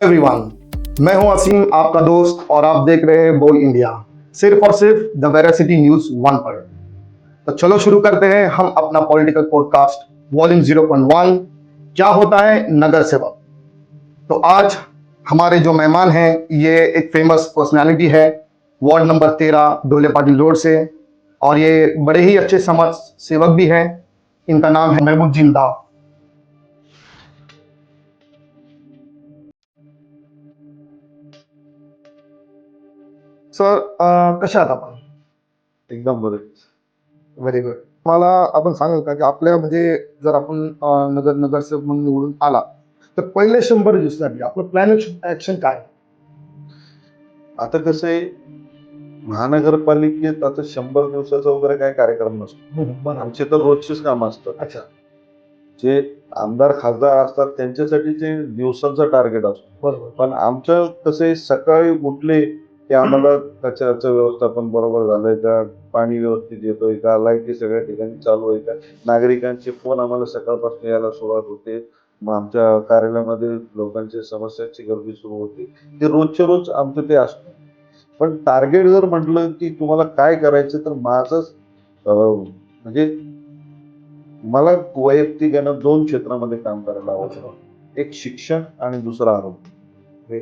Everyone, मैं हूं असीम, आपका दोस्त, और आप देख रहे हैं बोल इंडिया, सिर्फ और सिर्फ द वेरासिटी न्यूज वन पर। तो चलो शुरू करते हैं हम अपना पॉलिटिकल पॉडकास्ट वॉल्यूम 0.1, क्या होता है नगर सेवक। तो आज हमारे जो मेहमान हैं, ये एक फेमस पर्सनालिटी है, ward number 13 Dhole Patil road से, और ये बड़े ही अच्छे समाज सेवक भी हैं। इनका नाम है महमूद जिंदा। सर, कशा आहात आपण? एकदम बरोबर. Very good. मला आपण सांगाल का की आपल्या म्हणजे जर आपण नगरसेवक म्हणून निवडून आला, तर पहिले 100 दिवसासाठी आपलं प्लॅन ऍक्शन काय? आता कसं आहे, महानगरपालिकेत आता 100 दिवसाचा वगैरे काही कार्यक्रम नसतो. बरं. आमचे तर रोजचेच काम असतात. अच्छा. जे आमदार खासदार असतात त्यांच्यासाठी ते दिवसांचा टार्गेट असतो. बरोबर. पण आमचं कसं आहे, सकाळी उठले की आम्हाला कचऱ्याचं व्यवस्थापन बरोबर झालंय का, पाणी व्यवस्थित येतोय का, लाईटी सगळ्या ठिकाणी चालू आहे का, नागरिकांचे फोन आम्हाला सकाळपासून यायला सुरुवात होते. मग आमच्या कार्यालयामध्ये लोकांच्या समस्यांची गर्दी सुरू होते. ते रोजच्या रोज आमचं ते असतं. पण टार्गेट जर म्हटलं की तुम्हाला काय करायचं, तर माझं म्हणजे मला वैयक्तिक 2 क्षेत्रामध्ये काम करायला आवडतं. एक शिक्षण आणि दुसरं आरोग्य.